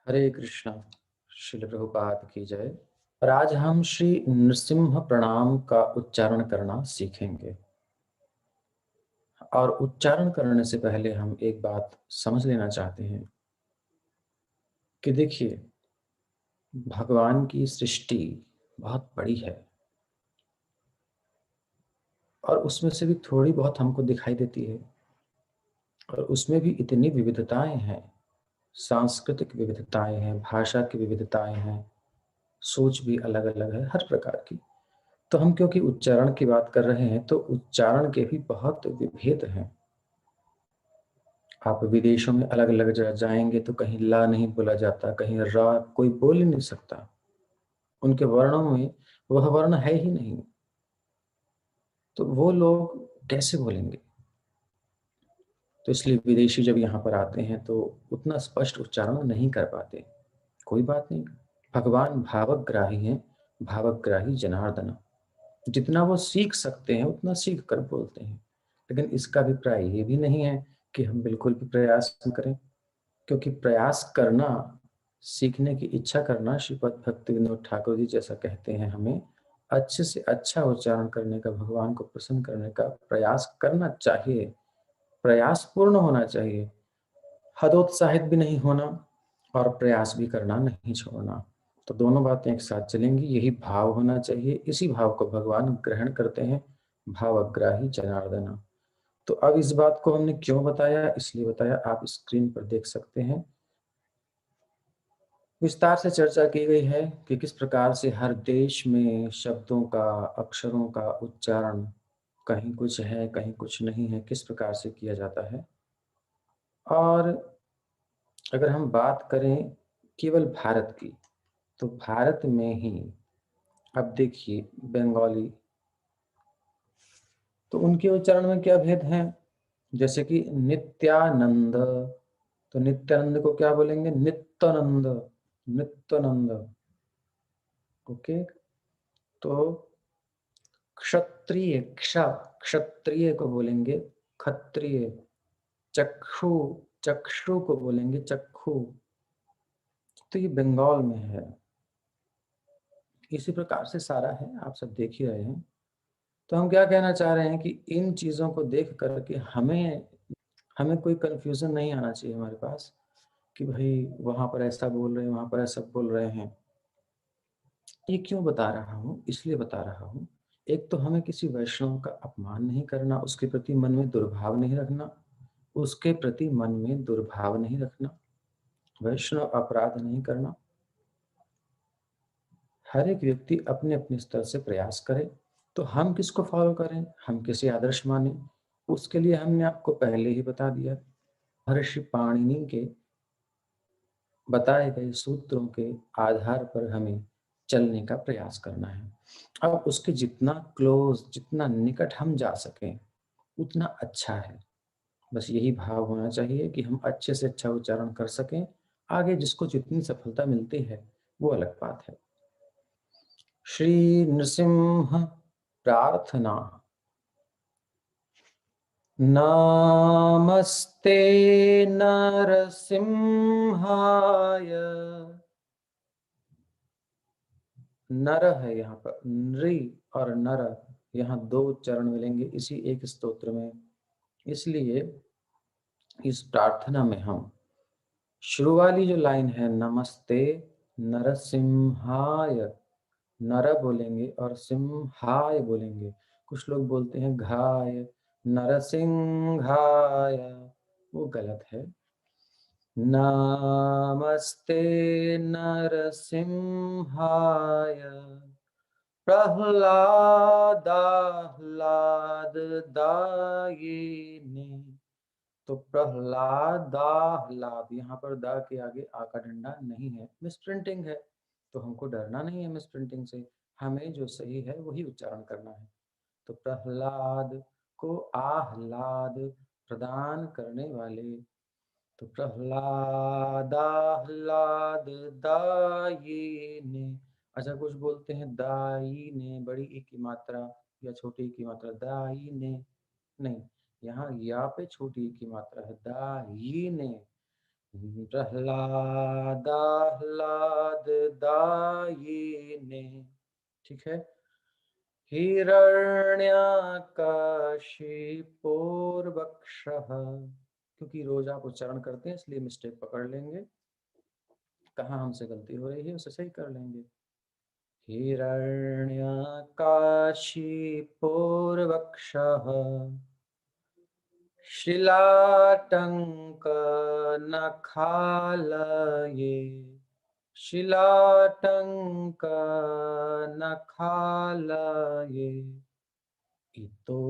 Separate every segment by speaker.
Speaker 1: हरे कृष्णा। श्रील प्रभुपाद की जय। और आज हम श्री नृसिंह प्रणाम का उच्चारण करना सीखेंगे। और उच्चारण करने से पहले हम एक बात समझ लेना चाहते हैं कि देखिए, भगवान की सृष्टि बहुत बड़ी है और उसमें से भी थोड़ी बहुत हमको दिखाई देती है। और उसमें भी इतनी विविधताएं हैं, सांस्कृतिक विविधताएं हैं, भाषा की विविधताएं हैं, सोच भी अलग अलग है हर प्रकार की। तो हम क्योंकि उच्चारण की बात कर रहे हैं तो उच्चारण के भी बहुत विभेद हैं। आप विदेशों में अलग अलग जगह जाएंगे तो कहीं ला नहीं बोला जाता, कहीं रा कोई बोल ही नहीं सकता। उनके वर्णों में वह वर्ण है ही नहीं, तो वो लोग कैसे बोलेंगे? तो इसलिए विदेशी जब यहाँ पर आते हैं तो उतना स्पष्ट उच्चारण नहीं कर पाते। कोई बात नहीं, भगवान भावग्राही हैं, भावग्राही जनार्दन। जितना वो सीख सकते हैं उतना सीख कर बोलते हैं। लेकिन इसका अभिप्राय ये भी नहीं है कि हम बिल्कुल भी प्रयास न करें, क्योंकि प्रयास करना, सीखने की इच्छा करना, श्रीपद भक्ति विनोद ठाकुर जी जैसा कहते हैं, हमें अच्छे से अच्छा उच्चारण करने का, भगवान को प्रसन्न करने का प्रयास करना चाहिए। प्रयास पूर्ण होना चाहिए, हतोत्साहित भी नहीं होना और प्रयास भी करना नहीं छोड़ना। तो दोनों बातें एक साथ चलेंगी, यही भाव होना चाहिए। इसी भाव को भगवान ग्रहण करते हैं, भावग्राही जनार्दन। तो अब इस बात को हमने क्यों बताया, इसलिए बताया, आप स्क्रीन पर देख सकते हैं। विस्तार से चर्चा की गई है कि किस प्रकार से हर देश में शब्दों का, अक्षरों का उच्चारण कहीं कुछ है कहीं कुछ नहीं है, किस प्रकार से किया जाता है। और अगर हम बात करें केवल भारत की, तो भारत में ही अब देखिए बंगाली, तो उनके उच्चारण में क्या भेद है। जैसे कि नित्यानंद, तो नित्यानंद को क्या बोलेंगे? नित्यानंद, नित्यानंद। ओके। तो क्षत्रिय, क्षत्रिय को बोलेंगे क्षत्रिय। चक्षु, चक्षु को बोलेंगे चक्षु। तो ये बंगाल में है। इसी प्रकार से सारा है, आप सब देख ही रहे हैं। तो हम क्या कहना चाह रहे हैं कि इन चीजों को देख करके हमें हमें कोई कंफ्यूजन नहीं आना चाहिए हमारे पास कि भाई वहां पर ऐसा बोल रहे हैं, वहां पर ऐसा बोल रहे हैं। ये क्यों बता रहा हूँ? इसलिए बता रहा हूँ, एक तो हमें किसी वैष्णव का अपमान नहीं करना, उसके प्रति मन में दुर्भाव नहीं रखना, उसके प्रति मन में दुर्भाव नहीं रखना, वैष्णव अपराध नहीं करना। हर एक व्यक्ति अपने अपने स्तर से प्रयास करे। तो हम किसको फॉलो करें, हम किसे आदर्श माने, उसके लिए हमने आपको पहले ही बता दिया। महर्षि पाणिनि के बताए गए सूत्रों के आधार पर हमें चलने का प्रयास करना है। अब उसके जितना क्लोज, जितना निकट हम जा सकें उतना अच्छा है। बस यही भाव होना चाहिए कि हम अच्छे से अच्छा उच्चारण कर सकें। आगे जिसको जितनी सफलता मिलती है वो अलग बात है। श्री नृसिंह प्रार्थना। नमस्ते नरसिंहाय। नर है यहाँ पर, नृ और नर, यहाँ दो उच्चारण मिलेंगे इसी एक स्तोत्र में। इसलिए इस प्रार्थना में हम शुरू वाली जो लाइन है, नमस्ते नरसिंहाय, नर बोलेंगे और सिंहाय बोलेंगे। कुछ लोग बोलते हैं घाय, नरसिंहाय, वो गलत है। नमस्ते नरसिंहाय, प्रह्लादाह्लाद दायिने। तो प्रह्लादाह्लाद, यहाँ पर दा के आगे आ का डंडा नहीं है, मिसप्रिंटिंग है। तो हमको डरना नहीं है मिसप्रिंटिंग से, हमें जो सही है वही उच्चारण करना है। तो प्रह्लाद को आह्लाद प्रदान करने वाले, तो प्रह्लादाह्लाद दायिने। अच्छा, कुछ बोलते हैं दाई ने, बड़ी ई की मात्रा या छोटी ई की मात्रा, दाई ने नहीं, यहाँ या पे छोटी ई की मात्रा है, दाई ने। प्रह्लादाह्लाद दायिने, ठीक है। हिरण्याकशिपुर्वक्षः, क्योंकि रोज आप उच्चारण करते हैं इसलिए मिस्टेक पकड़ लेंगे, कहाँ हमसे गलती हो रही है उसे सही कर लेंगे। हिरण्यकाशिपुर्वक्षः शिलाटङ्कनखालये, शिलाटङ्कनखालये, इतो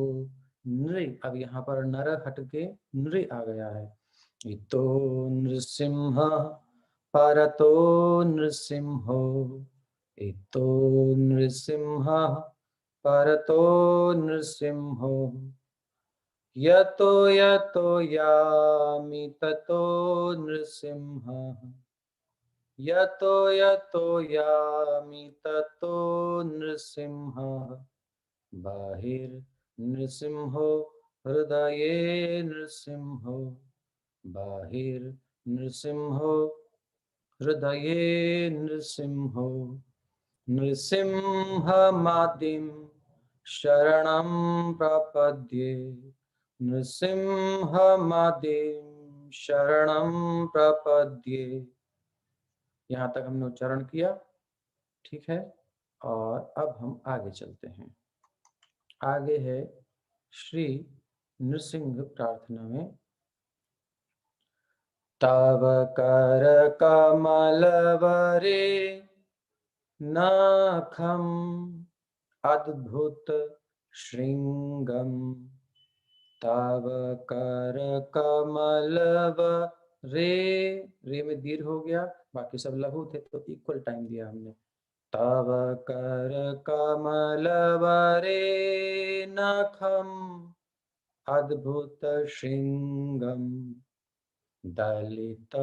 Speaker 1: नृ, अब यहाँ पर नर हट के नृ आ गया है। इतो नृसिंह परतो नृसिंहो, इतो नृसिंह परतो नृसिंहो, यतो यतो यामि ततो नृसिंहः, यतो यतो यामि ततो नृसिंहः, बाहिर्नृसिंहो हृदये नृसिंहो, बाहिर्नृसिंहो हृदये नृसिंहो, नृसिंहमादिं शरणं प्रपद्ये, नृसिंहमादिं शरणं प्रपद्ये। यहाँ तक हमने उच्चारण किया, ठीक है। और अब हम आगे चलते हैं। आगे है श्री नृसिंह प्रार्थना में, तव कर कमलवरे नाखम अद्भुत श्रृंगम, तव कर कमलव रे में दीर्घ हो गया, बाकी सब लघु थे तो इक्वल टाइम दिया हमने। तव कर कमलवरे नखम अद्भुत श्रृंगम, दलित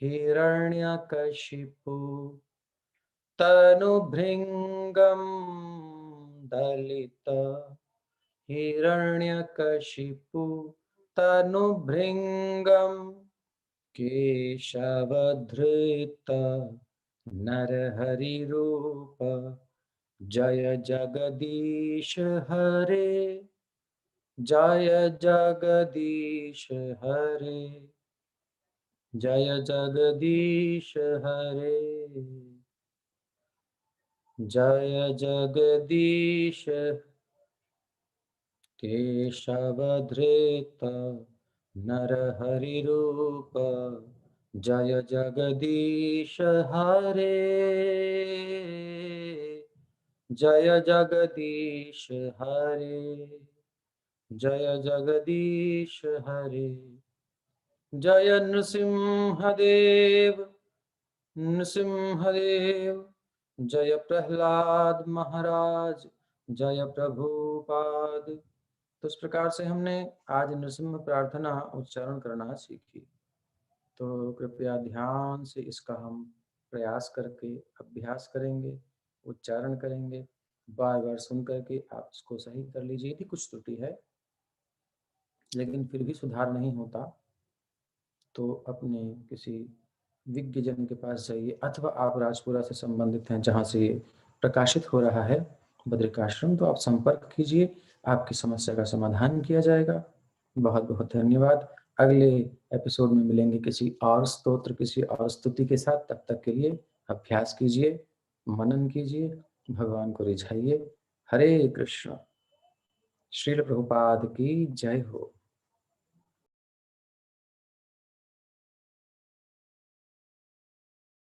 Speaker 1: हिरण्यकशिपु तनुभृंगम, दलित हिरण्यकशिपु तनुभृंगम, केशवधृत नरहरिरूप, जय जगदीश हरे, जय जगदीश हरे, जय जगदीश हरे, जय जगदीश, केशवधृत नरहरिरूप, जय जगदीश हरे, जय जगदीश हरे, जय जगदीश हरे, जय नृसिंहदेव, नृसिंहदेव, जय प्रहलाद महाराज, जय प्रभुपाद। तो इस प्रकार से हमने आज नृसिंह प्रार्थना उच्चारण करना सीखी। तो कृपया ध्यान से इसका हम प्रयास करके अभ्यास करेंगे, उच्चारण करेंगे, बार बार सुन करके आप इसको सही कर लीजिए। यदि कुछ त्रुटि है लेकिन फिर भी सुधार नहीं होता तो अपने किसी विज्ञ जन के पास जाइए, अथवा आप राजपुरा से संबंधित हैं जहाँ से प्रकाशित हो रहा है बद्रिकाश्रम, तो आप संपर्क कीजिए, आपकी समस्या का समाधान किया जाएगा। बहुत बहुत धन्यवाद। अगले एपिसोड में मिलेंगे किसी और स्तोत्र, किसी और स्तुति के साथ। तब तक के लिए अभ्यास कीजिए, मनन कीजिए, भगवान को रिझाइए। हरे कृष्ण। श्रील प्रभुपाद की जय हो।